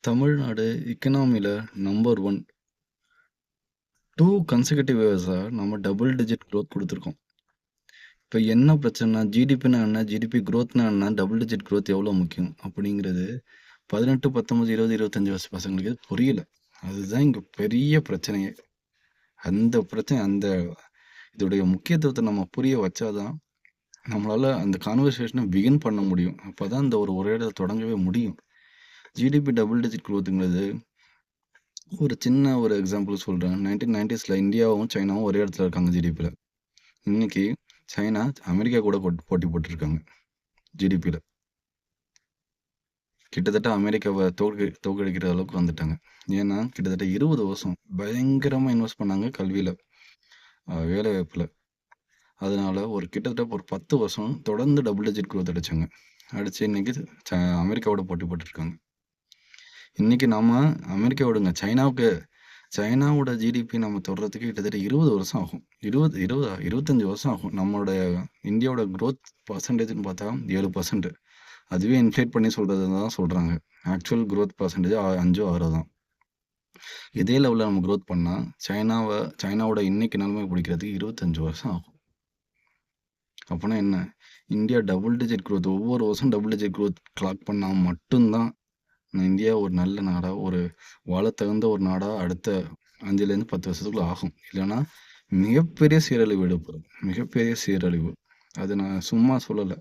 Tamil Nadu எக்கனாமில number 1 2 கன்செகட்டிவ் இயர்ஸா நம்ம double digit growth குடுத்துருக்கோம். இப்ப என்ன பிரச்சனைனா, ஜிடிபின்னா என்ன? ஜிடிபி குரோத்னா என்ன? டபுள் டிஜிட் குரோத் எவ்வளோ முக்கியம்? அப்படிங்கிறது 18, 19, 20, 25 வயசு பசங்களுக்கு புரியல. அதுதான் இங்க பெரிய பிரச்சனையே. அந்த இதோடைய முக்கியத்துவத்த நம்ம புரிய வச்சா தான், நம்மளால அந்த கான்வர்சேஷன பிகின் பண்ண முடியும். அப்பதான் இந்த ஒரு உரையாடல் தொடங்கவே முடியும். ஜிடிபி டபுள் டிஜிட் குரோத்துங்கிறது ஒரு எக்ஸாம்பிள் சொல்றேன். 1990ஸ்ல இந்தியாவும், சைனாவும் ஒரே இடத்துல இருக்காங்க ஜிடிபில. இன்னைக்கு சைனா, அமெரிக்கா கூட போட்டி போட்டுருக்காங்க ஜிடிபில. கிட்டத்தட்ட அமெரிக்காவ தோற்கடிக்கிற அளவுக்கு வந்துட்டாங்க. ஏன்னா, கிட்டத்தட்ட 20 வருஷம் பயங்கரமா இன்வெஸ்ட் பண்ணாங்க கல்வியில, வேலைவாய்ப்புல. அதனால கிட்டத்தட்ட ஒரு 10 வருஷம் தொடர்ந்து டபுள் டிஜிட் குரோத் அடிச்சாங்க. அடிச்சு இன்னைக்கு அமெரிக்காவோட போட்டி போட்டுருக்காங்க. இன்னைக்கு நாம அமெரிக்கா விடுங்க, சைனாவோட ஜிடிபி நம்ம தொடுறதுக்கு கிட்டத்தட்ட 20 வருஷம் ஆகும். 25 வருஷம் ஆகும். நம்மளோட இந்தியாவோட குரோத் பர்சன்டேஜ்னு பார்த்தா 7%. அதுவே இன்ஃப்ளேட் பண்ணி சொல்றதுன்னு தான் சொல்றாங்க. ஆக்சுவல் குரோத் பர்சன்டேஜ் 5 6 தான். இதே லெவலில் நம்ம குரோத் பண்ணா சைனாவோட இன்னைக்கு நிலைமை பிடிக்கிறதுக்கு 25 வருஷம் ஆகும். அப்போனா என்ன? இந்தியா டபுள் டிஜிட் குரோத் ஒவ்வொரு வருஷம் டபுள் டிஜிட் குரோத் கிளாக் பண்ணால் மட்டும்தான் இந்தியா ஒரு நல்ல நாடா, ஒரு வாழத்தகுந்த ஒரு நாடா அடுத்த 5லேருந்து 10 வருஷத்துக்குள்ள ஆகும். இல்லைன்னா மிகப்பெரிய சீரழிவு ஏற்படும். மிகப்பெரிய சீரழிவு. அது நான் சும்மா சொல்லலை.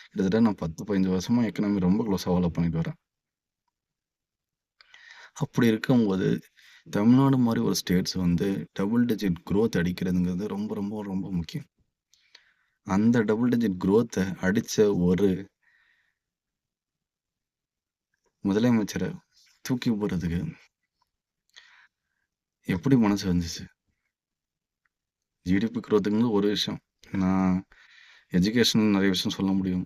கிட்டத்தட்ட நான் 10, 15 வருஷமா எக்கனாமி ரொம்ப க்ளோஸாக ஃபாலோ பண்ணிட்டு வரேன். அப்படி இருக்கும்போது தமிழ்நாடு மாதிரி ஒரு ஸ்டேட்ஸ் டபுள் டிஜிட் குரோத் அடிக்கிறதுங்கிறது ரொம்ப ரொம்ப ரொம்ப முக்கியம். அந்த டபுள் டிஜிட் குரோத்தை அடித்த ஒரு முதலமைச்சரை தூக்கி போடுறதுக்கு எப்படி மனசு வந்துச்சு? ஜிடிபி குரோத்துங்கிறது ஒரு விஷயம். நான் எஜுகேஷன் நிறைய விஷயம் சொல்ல முடியும்.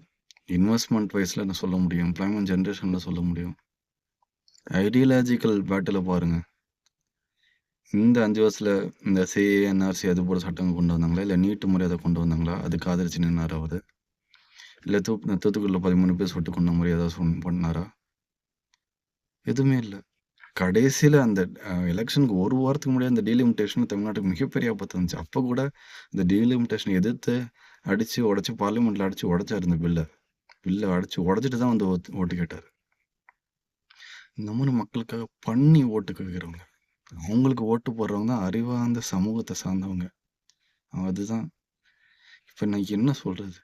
இன்வெஸ்ட்மெண்ட் வைஸில் நான் சொல்ல முடியும். எம்ப்ளாய்மெண்ட் ஜென்ரேஷனில் சொல்ல முடியும். ஐடியாலஜிக்கல் பேட்டில் பாருங்க. இந்த 5 வருஷத்துல இந்த சிஏ, என்ஆர்சி அது போல சட்டங்கள் கொண்டு வந்தாங்களா? இல்லை நீட்டு முறை அதை கொண்டு வந்தாங்களா? அதுக்கு ஆதரிச்சு நின்னாரா அவரு? இல்லை தூத்துக்குடியில் 13 பேர் சுட்டு கொண்ட முறை ஏதாவது பண்ணாரா? எதுவுமே இல்லை. கடைசியில் அந்த எலெக்ஷனுக்கு ஒரு வாரத்துக்கு முன்னாடி அந்த டீலிமிட்டேஷன் தமிழ்நாட்டுக்கு மிகப்பெரிய ஆபத்து வந்துச்சு. அப்போ கூட இந்த டீலிமிட்டேஷனை எதிர்த்து அடித்து உடச்சி பார்லிமெண்ட்டில் அடித்து உடச்சார். இந்த பில்லை அடித்து உடச்சிட்டு தான் ஓட்டு கேட்டார். இந்த மாதிரி மக்களுக்காக பண்ணி ஓட்டு கேட்குறவங்க, அவங்களுக்கு ஓட்டு போடுறவங்க தான் அறிவார்ந்த சமூகத்தை சார்ந்தவங்க. அதுதான் இப்போ நான் என்ன சொல்கிறது?